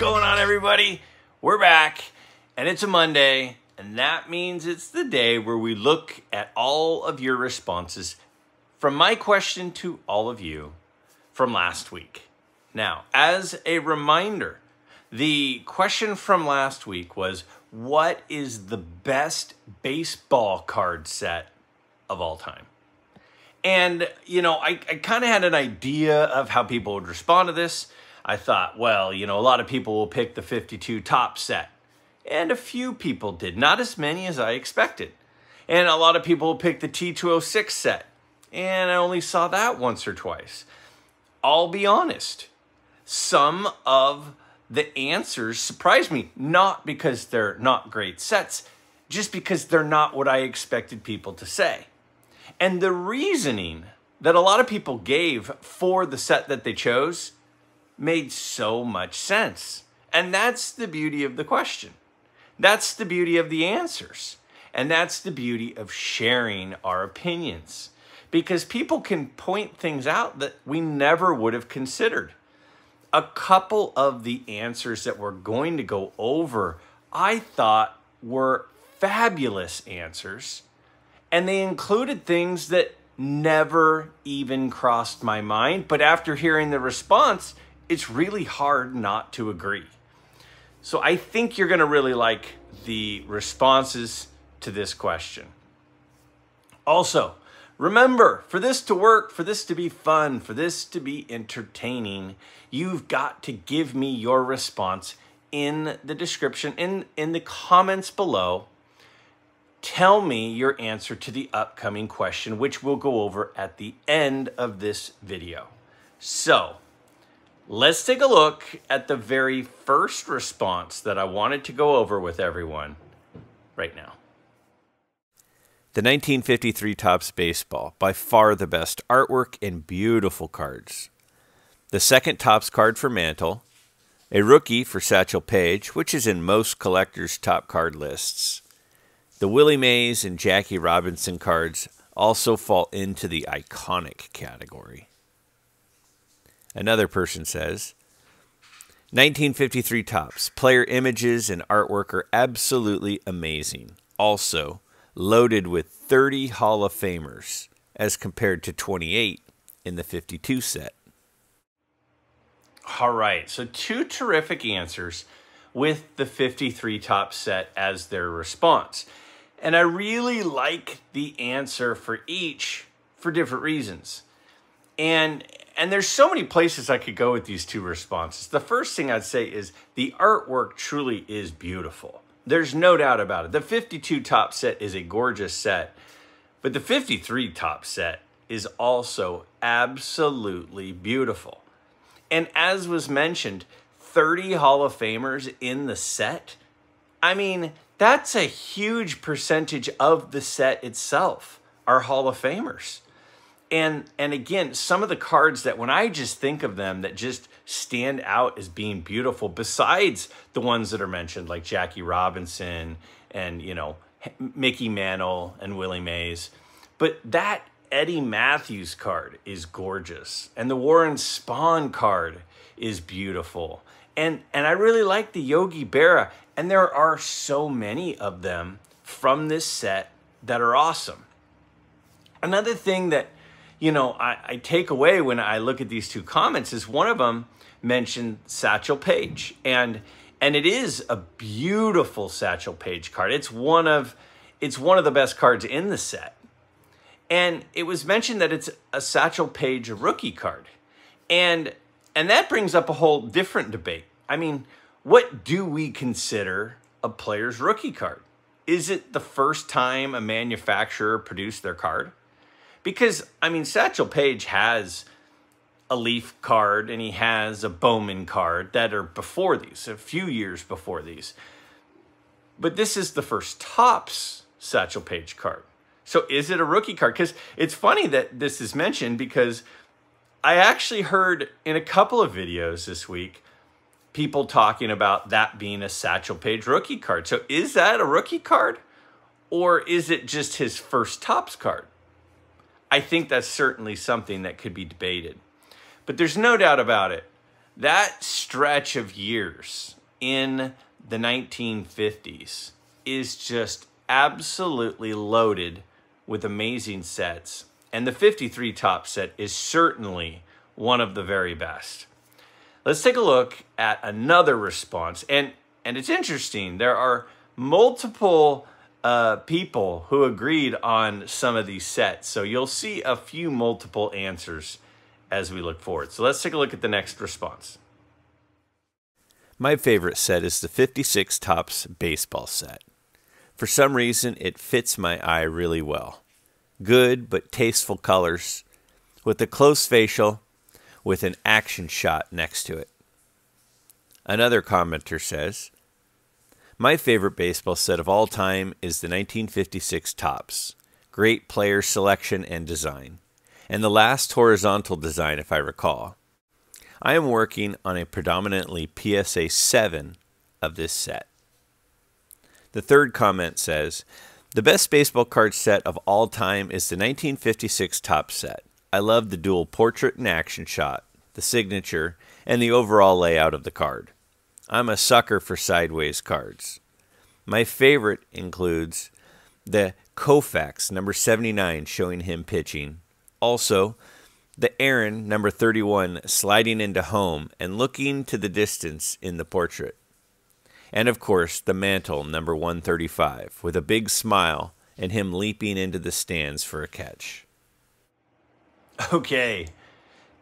going on, everybody? We're back, and it's a Monday, and that means it's the day where we look at all of your responses from my question to all of you from last week. Now, as a reminder, the question from last week was, what is the best baseball card set of all time? And, you know, I kind of had an idea of how people would respond to this. I thought, well, you know, a lot of people will pick the 52 top set. And a few people did, not as many as I expected. And a lot of people will pick the T206 set. And I only saw that once or twice. I'll be honest, some of the answers surprised me, not because they're not great sets, just because they're not what I expected people to say. And the reasoning that a lot of people gave for the set that they chose made so much sense. And that's the beauty of the question. That's the beauty of the answers. And that's the beauty of sharing our opinions. Because people can point things out that we never would have considered. A couple of the answers that we're going to go over, I thought were fabulous answers. And they included things that never even crossed my mind. But after hearing the response, it's really hard not to agree. So I think you're going to really like the responses to this question. Also, remember, for this to work, for this to be fun, for this to be entertaining, you've got to give me your response in the description, in the comments below. Tell me your answer to the upcoming question, which we'll go over at the end of this video. So, let's take a look at the very first response that I wanted to go over with everyone right now. The 1953 Topps Baseball, by far the best artwork and beautiful cards. The second Topps card for Mantle. A rookie for Satchel Paige, which is in most collectors' top card lists. The Willie Mays and Jackie Robinson cards also fall into the iconic category. Another person says, 1953 Topps, player images and artwork are absolutely amazing. Also, loaded with 30 Hall of Famers, as compared to 28 in the 52 set. All right, so two terrific answers with the 53 Topps set as their response. And I really like the answer for each for different reasons. And there's so many places I could go with these two responses. The first thing I'd say is the artwork truly is beautiful. There's no doubt about it. The 52 Topps set is a gorgeous set, but the 53 Topps set is also absolutely beautiful. And as was mentioned, 30 Hall of Famers in the set. I mean, that's a huge percentage of the set itself are Hall of Famers. And again, some of the cards that when I just think of them that just stand out as being beautiful, besides the ones that are mentioned like Jackie Robinson and, you know, Mickey Mantle and Willie Mays. But that Eddie Matthews card is gorgeous. And the Warren Spahn card is beautiful. And I really like the Yogi Berra. And there are so many of them from this set that are awesome. Another thing that, you know, I take away when I look at these two comments is one of them mentioned Satchel Paige. And it is a beautiful Satchel Paige card. It's one of the best cards in the set. And it was mentioned that it's a Satchel Paige rookie card. And that brings up a whole different debate. I mean, what do we consider a player's rookie card? Is it the first time a manufacturer produced their card? Because, I mean, Satchel Paige has a Leaf card and he has a Bowman card that are before these, a few years before these. But this is the first Topps Satchel Paige card. So is it a rookie card? Because it's funny that this is mentioned because I actually heard in a couple of videos this week people talking about that being a Satchel Paige rookie card. So is that a rookie card or is it just his first Topps card? I think that's certainly something that could be debated. But there's no doubt about it. that stretch of years in the 1950s is just absolutely loaded with amazing sets. And the 53 top set is certainly one of the very best. Let's take a look at another response. And it's interesting. There are multiple people who agreed on some of these sets. So you'll see a few multiple answers as we look forward. So let's take a look at the next response. My favorite set is the 56 Topps baseball set. For some reason, it fits my eye really well. Good but tasteful colors, with a close facial, with an action shot next to it. Another commenter says, my favorite baseball set of all time is the 1956 Topps. Great player selection and design. And the last horizontal design, if I recall. I am working on a predominantly PSA 7 of this set. The third comment says, the best baseball card set of all time is the 1956 Topps set. I love the dual portrait and action shot, the signature, and the overall layout of the card. I'm a sucker for sideways cards. My favorite includes the Koufax number 79 showing him pitching. Also, the Aaron number 31 sliding into home and looking to the distance in the portrait. And of course, the Mantle number 135 with a big smile and him leaping into the stands for a catch. Okay,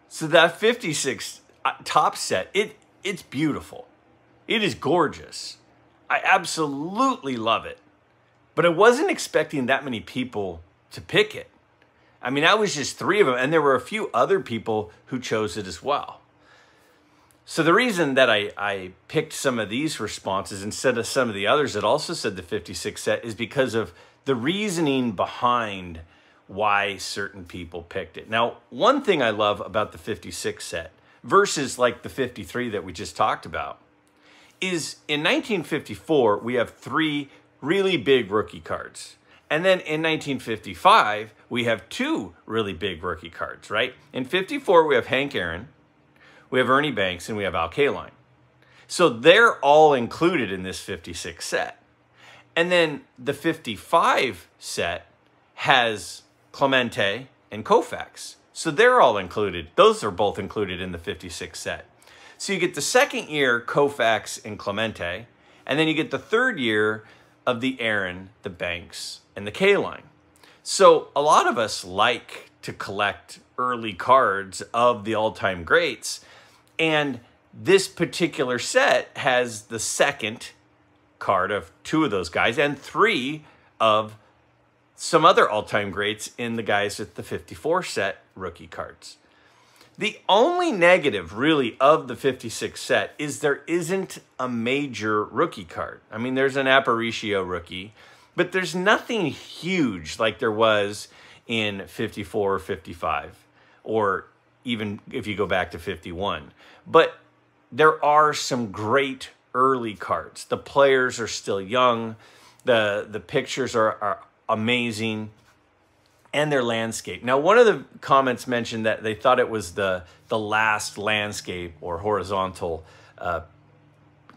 so that 56 top set, it's beautiful. It is gorgeous. I absolutely love it. But I wasn't expecting that many people to pick it. I mean, that was just 3 of them, and there were a few other people who chose it as well. So the reason that I picked some of these responses instead of some of the others that also said the 56 set is because of the reasoning behind why certain people picked it. Now, one thing I love about the 56 set versus like the 53 that we just talked about is in 1954, we have 3 really big rookie cards. And then in 1955, we have 2 really big rookie cards, right? In 54, we have Hank Aaron, we have Ernie Banks, and we have Al Kaline. So they're all included in this 56 set. And then the 55 set has Clemente and Koufax. So they're all included. Those are both included in the 56 set. So you get the second year Koufax and Clemente, and then you get the third year of the Aaron, the Banks, and the Kaline. So a lot of us like to collect early cards of the all-time greats, and this particular set has the second card of 2 of those guys and 3 of some other all-time greats in the guys with the 54 set rookie cards. The only negative, really, of the 56 set is there isn't a major rookie card. I mean, there's an Aparicio rookie, but there's nothing huge like there was in 54 or 55, or even if you go back to 51. But there are some great early cards. The players are still young. The pictures are amazing. And their landscape. Now, one of the comments mentioned that they thought it was the last landscape or horizontal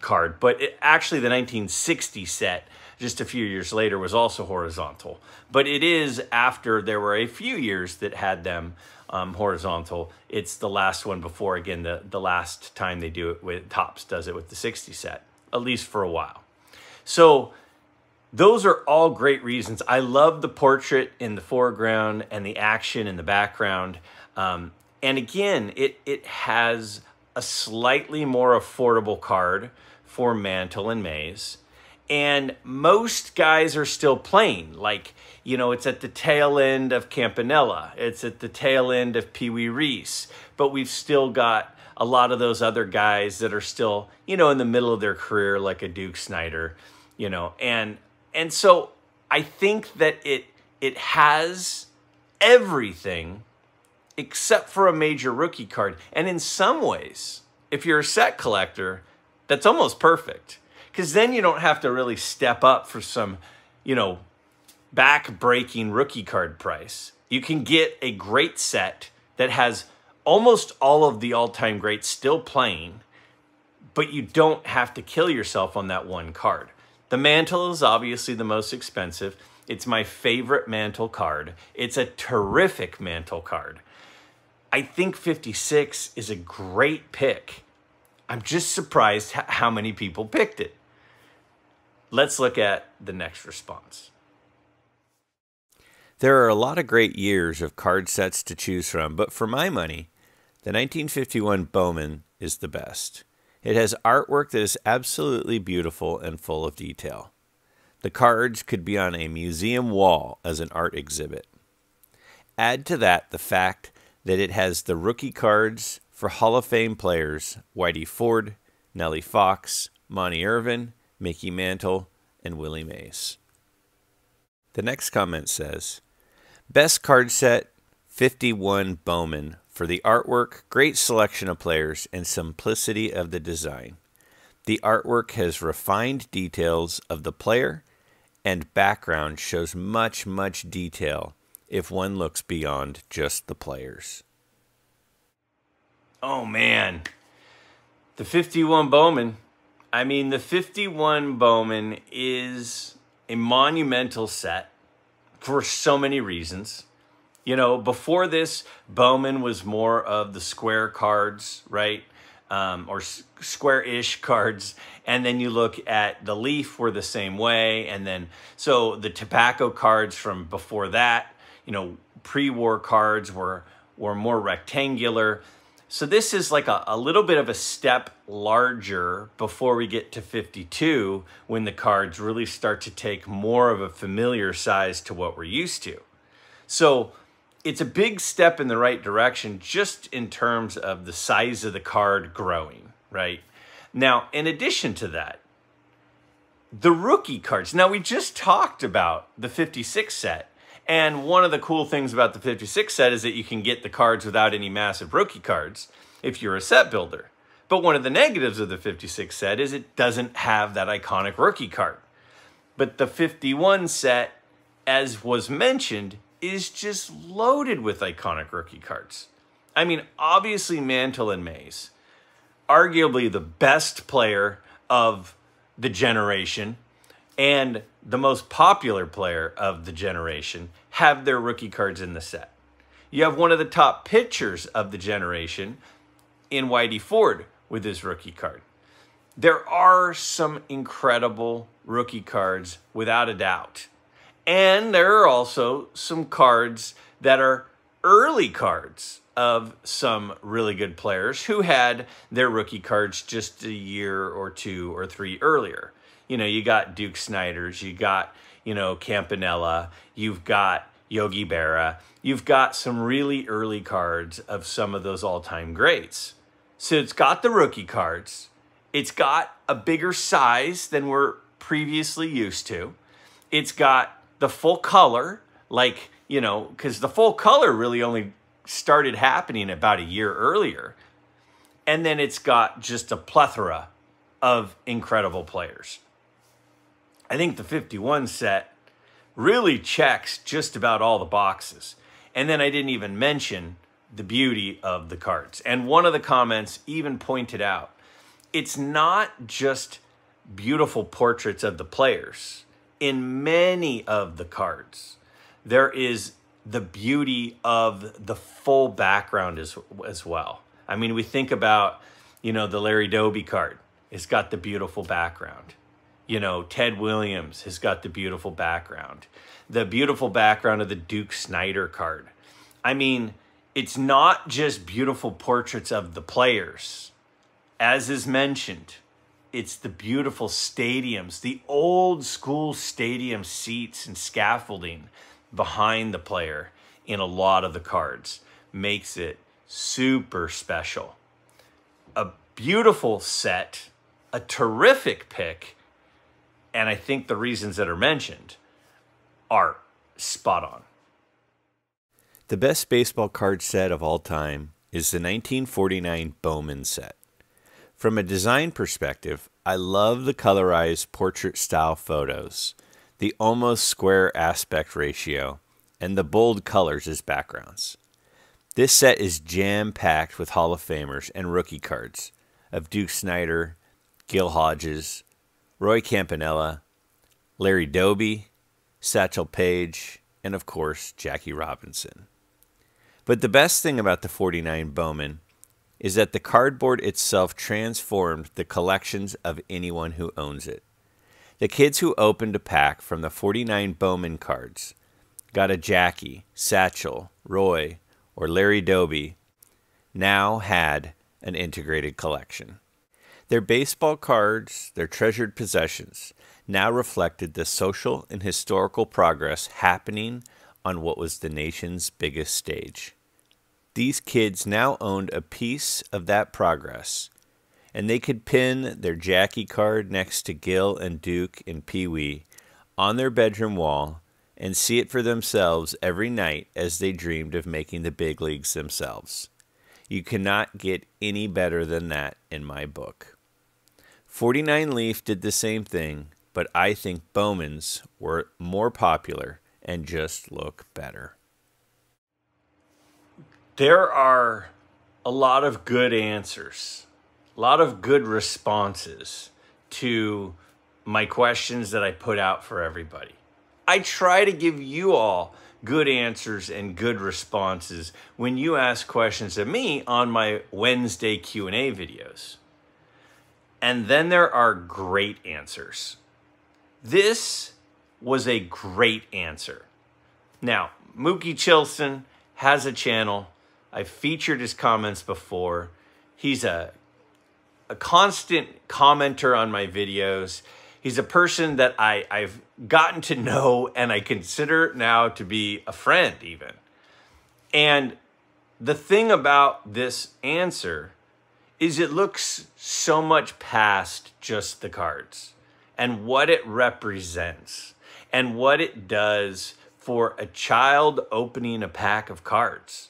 card, but actually the 1960 set, just a few years later, was also horizontal. But it is after there were a few years that had them horizontal. It's the last one before, again, the last time they do it with Topps does it with the 60 set, at least for a while. So those are all great reasons. I love the portrait in the foreground and the action in the background. And again, it has a slightly more affordable card for Mantle and Mays. And most guys are still playing. Like, you know, it's at the tail end of Campanella. It's at the tail end of Pee Wee Reese. But we've still got a lot of those other guys that are still, you know, in the middle of their career, like a Duke Snider, you know. And so I think that it has everything except for a major rookie card. And in some ways, if you're a set collector, that's almost perfect. Because then you don't have to really step up for some, you know, back-breaking rookie card price. You can get a great set that has almost all of the all-time greats still playing, but you don't have to kill yourself on that one card. The Mantle is obviously the most expensive. It's my favorite Mantle card. It's a terrific Mantle card. I think 56 is a great pick. I'm just surprised how many people picked it. Let's look at the next response. There are a lot of great years of card sets to choose from, but for my money, the 1951 Bowman is the best. It has artwork that is absolutely beautiful and full of detail. The cards could be on a museum wall as an art exhibit. Add to that the fact that it has the rookie cards for Hall of Fame players Whitey Ford, Nellie Fox, Monty Irvin, Mickey Mantle, and Willie Mays. The next comment says, best card set, 51 Bowman, for the artwork, great selection of players, and simplicity of the design. The artwork has refined details of the player, and background shows much detail if one looks beyond just the players. Oh man, the 51 Bowman. I mean, the 51 Bowman is a monumental set for so many reasons. You know, before this, Bowman was more of the square cards, right? Or square-ish cards. And then you look at the Leaf were the same way. And then, so the tobacco cards from before that, you know, pre-war cards were more rectangular. So this is like a little bit of a step larger before we get to 52, when the cards really start to take more of a familiar size to what we're used to. So it's a big step in the right direction just in terms of the size of the card growing, right? Now, in addition to that, the rookie cards. Now, we just talked about the 56 set. And one of the cool things about the 56 set is that you can get the cards without any massive rookie cards if you're a set builder. But one of the negatives of the 56 set is it doesn't have that iconic rookie card. But the 51 set, as was mentioned, is just loaded with iconic rookie cards. I mean, obviously Mantle and Mays, arguably the best player of the generation and the most popular player of the generation, have their rookie cards in the set. You have one of the top pitchers of the generation in Whitey Ford with his rookie card. There are some incredible rookie cards without a doubt. And there are also some cards that are early cards of some really good players who had their rookie cards just a year or two or three earlier. You know, you got Duke Snider's, you got, you know, Campanella, you've got Yogi Berra, you've got some really early cards of some of those all-time greats. So it's got the rookie cards. It's got a bigger size than we're previously used to. It's got the full color, like, you know, because the full color really only started happening about a year earlier. And then it's got just a plethora of incredible players. I think the 51 set really checks just about all the boxes. And then I didn't even mention the beauty of the cards. And one of the comments even pointed out, it's not just beautiful portraits of the players. In many of the cards, there is the beauty of the full background as well. I mean, we think about, you know, the Larry Doby card. It's got the beautiful background. You know, Ted Williams has got the beautiful background. The beautiful background of the Duke Snider card. I mean, it's not just beautiful portraits of the players. As is mentioned, it's the beautiful stadiums, the old school stadium seats and scaffolding behind the player in a lot of the cards makes it super special. A beautiful set, a terrific pick, and I think the reasons that are mentioned are spot on. The best baseball card set of all time is the 1949 Bowman set. From a design perspective, I love the colorized portrait-style photos, the almost square aspect ratio, and the bold colors as backgrounds. This set is jam-packed with Hall of Famers and rookie cards of Duke Snider, Gil Hodges, Roy Campanella, Larry Doby, Satchel Paige, and of course, Jackie Robinson. But the best thing about the 49 Bowman is that the cardboard itself transformed the collections of anyone who owns it. The kids who opened a pack from the 49 Bowman cards got a Jackie, Satchel, Roy, or Larry Doby now had an integrated collection. Their baseball cards, their treasured possessions, now reflected the social and historical progress happening on what was the nation's biggest stage. These kids now owned a piece of that progress, and they could pin their Jackie card next to Gil and Duke and Pee Wee on their bedroom wall and see it for themselves every night as they dreamed of making the big leagues themselves. You cannot get any better than that in my book. 49 Leaf did the same thing, but I think Bowman's were more popular and just look better. There are a lot of good answers, a lot of good responses to my questions that I put out for everybody. I try to give you all good answers and good responses when you ask questions of me on my Wednesday Q&A videos. And then there are great answers. This was a great answer. Now, Mookie Chilson has a channel. I've featured his comments before. He's a constant commenter on my videos. He's a person that I've gotten to know and I consider now to be a friend even. And the thing about this answer is it looks so much past just the cards and what it represents and what it does for a child opening a pack of cards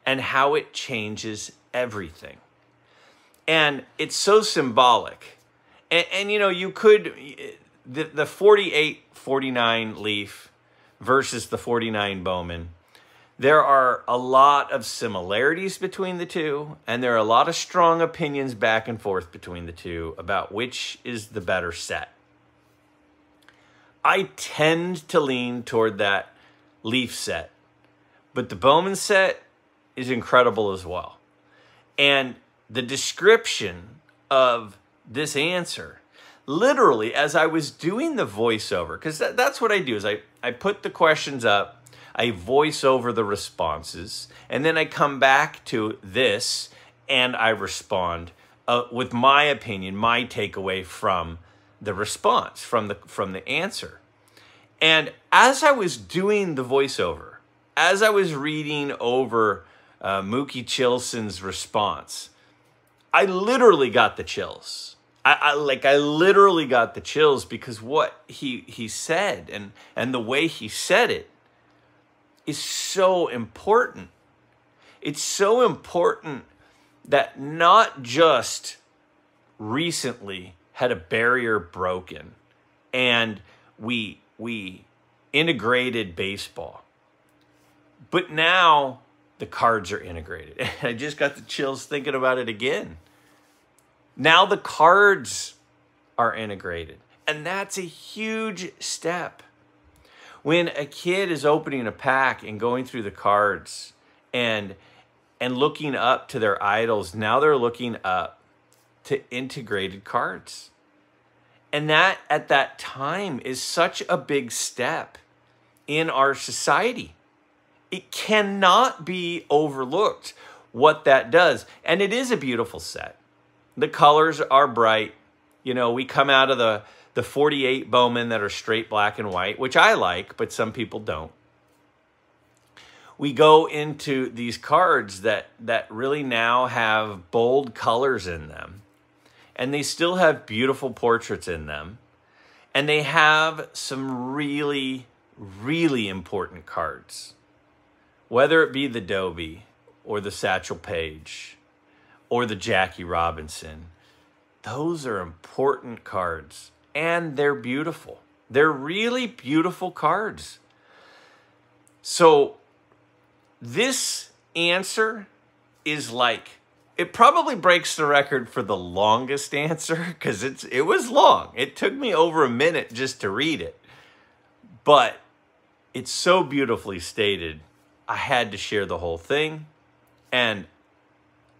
and how it changes everything. And it's so symbolic. And you know, you could, the 48-49 Leaf versus the 49 Bowman, there are a lot of similarities between the two, and there are a lot of strong opinions back and forth between the two about which is the better set. I tend to lean toward that Leaf set, but the Bowman set is incredible as well. And the description of this answer, literally, as I was doing the voiceover, because that's what I do, is I put the questions up, I voice over the responses, and then I come back to this and I respond with my opinion, my takeaway from the response, from the answer. And as I was doing the voiceover, as I was reading over Mookie Chilson's response, I literally got the chills. I literally got the chills because what he said and the way he said it is so important. It's so important that not just recently had a barrier broken and we integrated baseball, but now the cards are integrated. And I just got the chills thinking about it again. Now the cards are integrated, and that's a huge step. When a kid is opening a pack and going through the cards and looking up to their idols, now they're looking up to integrated cards. And that, at that time, is such a big step in our society. It cannot be overlooked what that does. And it is a beautiful set. The colors are bright. You know, we come out of the 48 Bowman that are straight black and white, which I like, but some people don't. We go into these cards that really now have bold colors in them. And they still have beautiful portraits in them. And they have some really, really important cards. Whether it be the Doby or the Satchel Paige or the Jackie Robinson, those are important cards. And they're beautiful. They're really beautiful cards. So this answer is like, it probably breaks the record for the longest answer because it was long. It took me over a minute just to read it. But it's so beautifully stated, I had to share the whole thing. And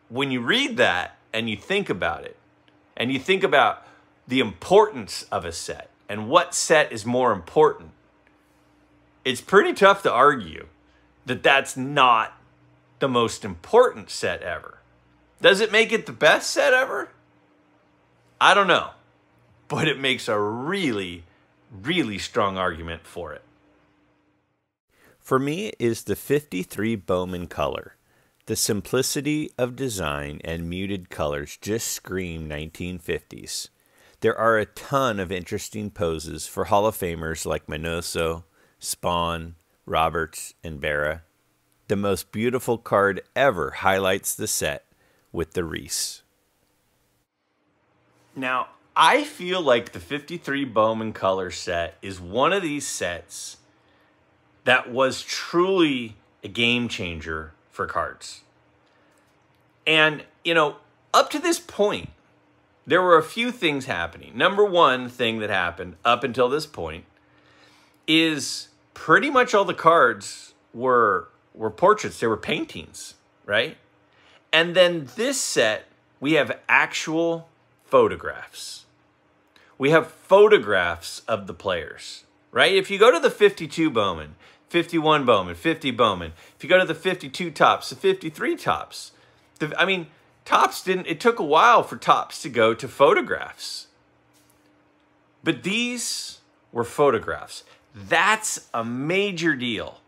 when you read that and you think about it, and you think about the importance of a set and what set is more important, it's pretty tough to argue that that's not the most important set ever. Does it make it the best set ever? I don't know. But it makes a really, really strong argument for it. For me, it is the 53 Bowman Color. The simplicity of design and muted colors just scream 1950s. There are a ton of interesting poses for Hall of Famers like Minoso, Spawn, Roberts, and Berra. The most beautiful card ever highlights the set with the Reese. Now, I feel like the 53 Bowman Color Set is one of these sets that was truly a game changer for cards. And, up to this point, there were a few things happening. Number one thing that happened up until this point is pretty much all the cards were portraits. They were paintings, right? And then this set, we have actual photographs. We have photographs of the players, right? If you go to the 52 Bowman, 51 Bowman, 50 Bowman, if you go to the 52 Topps, the 53 Topps, Topps didn't, it took a while for Topps to go to photographs. But these were photographs. That's a major deal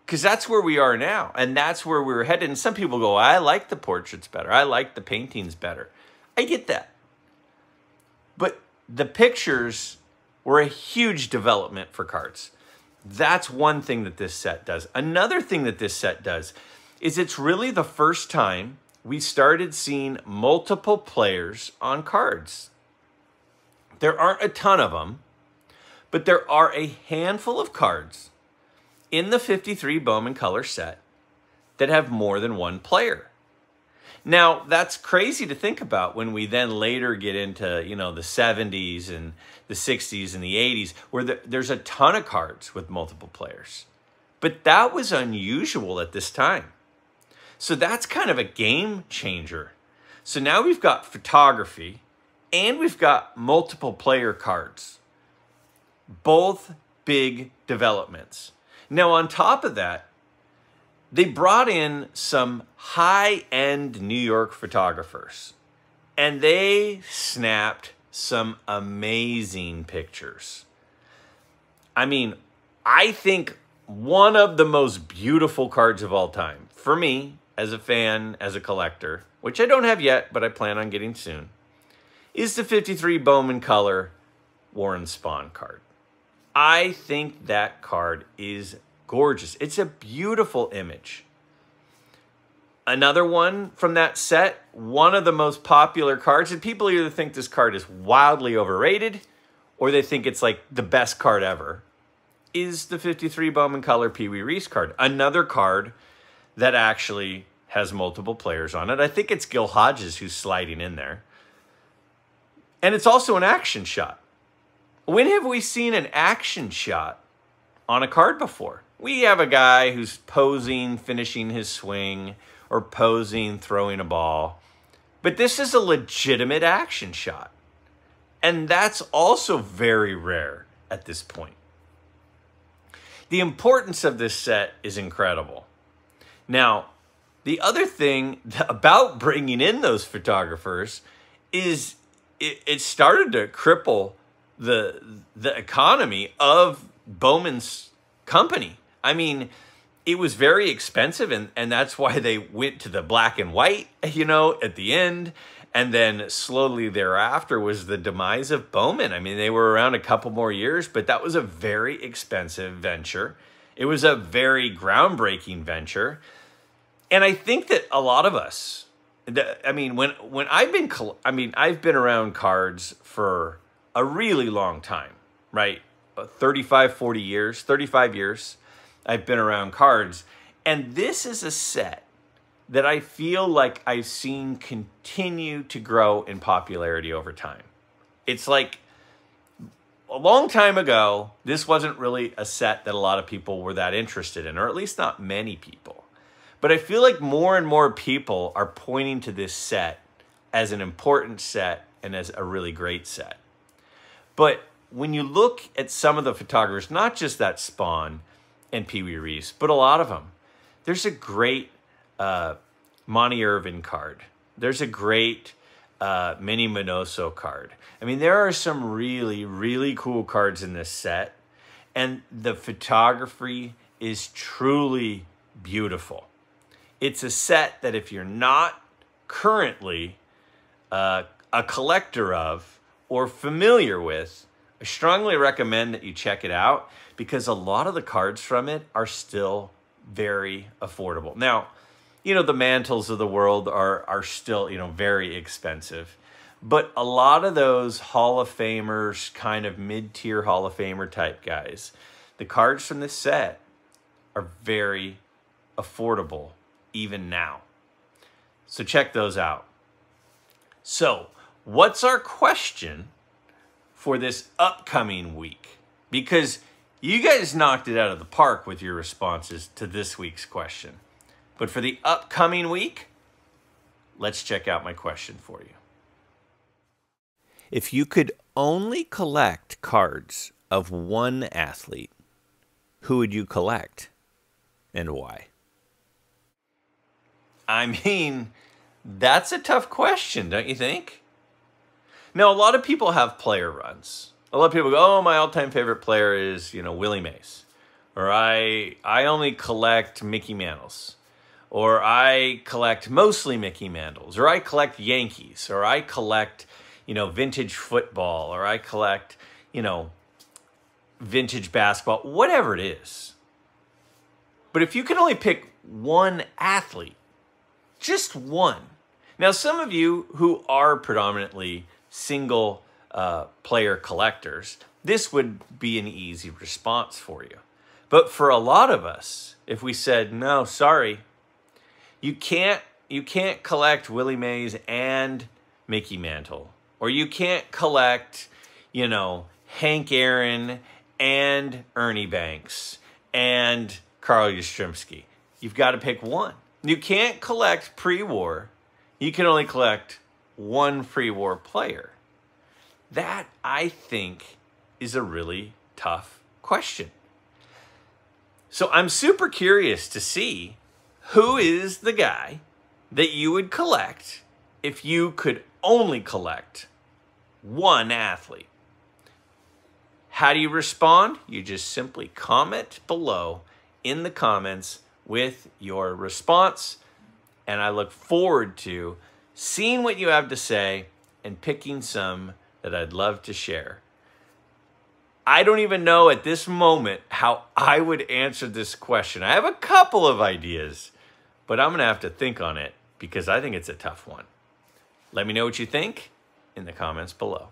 because that's where we are now. And that's where we're headed. And some people go, I like the portraits better. I like the paintings better. I get that. But the pictures were a huge development for cards. That's one thing that this set does. Another thing that this set does is it's really the first time we started seeing multiple players on cards. There aren't a ton of them, but there are a handful of cards in the 53 Bowman Color Set that have more than one player. Now, that's crazy to think about when we then later get into, the 70s and the 60s and the 80s, where there's a ton of cards with multiple players. But that was unusual at this time. So that's kind of a game changer. So now we've got photography and we've got multiple player cards. Both big developments. Now, on top of that, they brought in some high-end New York photographers, and they snapped some amazing pictures. I think one of the most beautiful cards of all time, for me, as a fan, as a collector, which I don't have yet, but I plan on getting soon, is the 53 Bowman Color Warren Spahn card. I think that card is gorgeous. It's a beautiful image. Another one from that set, one of the most popular cards, and people either think this card is wildly overrated or they think it's like the best card ever, is the 53 Bowman Color Pee Wee Reese card. Another card that actually has multiple players on it. I think it's Gil Hodges who's sliding in there. And it's also an action shot. When have we seen an action shot on a card before? We have a guy who's posing, finishing his swing, or posing, throwing a ball. But this is a legitimate action shot. And that's also very rare at this point. The importance of this set is incredible. Now, the other thing about bringing in those photographers is it started to cripple the economy of Bowman's company. It was very expensive, and that's why they went to the black and white, at the end. And then slowly thereafter was the demise of Bowman. They were around a couple more years, but that was a very expensive venture. It was a very groundbreaking venture. And I think that a lot of us, when I've been around cards for a really long time, right? 35 years, I've been around cards. And this is a set that I feel like I've seen continue to grow in popularity over time. It's like a long time ago, this wasn't really a set that a lot of people were that interested in, or at least not many people. But I feel like more and more people are pointing to this set as an important set and as a really great set. But when you look at some of the photographers, not just that Spawn and Pee Wee Reese, but a lot of them, there's a great Monty Irvin card. There's a great Minnie Minoso card. I mean, there are some really, really cool cards in this set, and the photography is truly beautiful. It's a set that if you're not currently a collector of or familiar with, I strongly recommend that you check it out because a lot of the cards from it are still very affordable. Now, you know, the Mantles of the world are still, you know, very expensive. But a lot of those Hall of Famers, kind of mid-tier Hall of Famer type guys, the cards from this set are very affordable even now. So check those out. So what's our question for this upcoming week? Because you guys knocked it out of the park with your responses to this week's question. But for the upcoming week, let's check out my question for you. If you could only collect cards of one athlete, who would you collect and why? I mean, that's a tough question, don't you think? Now, a lot of people have player runs. A lot of people go, oh, my all-time favorite player is, you know, Willie Mays. Or I only collect Mickey Mantles. Or I collect mostly Mickey Mantles. Or I collect Yankees. Or I collect, you know, vintage football. Or I collect, you know, vintage basketball. Whatever it is. But if you could only pick one athlete, just one. Now, some of you who are predominantly single player collectors, this would be an easy response for you. But for a lot of us, if we said, no, sorry, you can't collect Willie Mays and Mickey Mantle. Or you can't collect, you know, Hank Aaron and Ernie Banks and Carl Yastrzemski. You've got to pick one. You can't collect pre-war. You can only collect one pre-war player. That, I think, is a really tough question. So I'm super curious to see who is the guy that you would collect if you could only collect one athlete. How do you respond? You just simply comment below in the comments with your response, and I look forward to seeing what you have to say and picking some that I'd love to share. I don't even know at this moment how I would answer this question. I have a couple of ideas, but I'm going to have to think on it because I think it's a tough one. Let me know what you think in the comments below.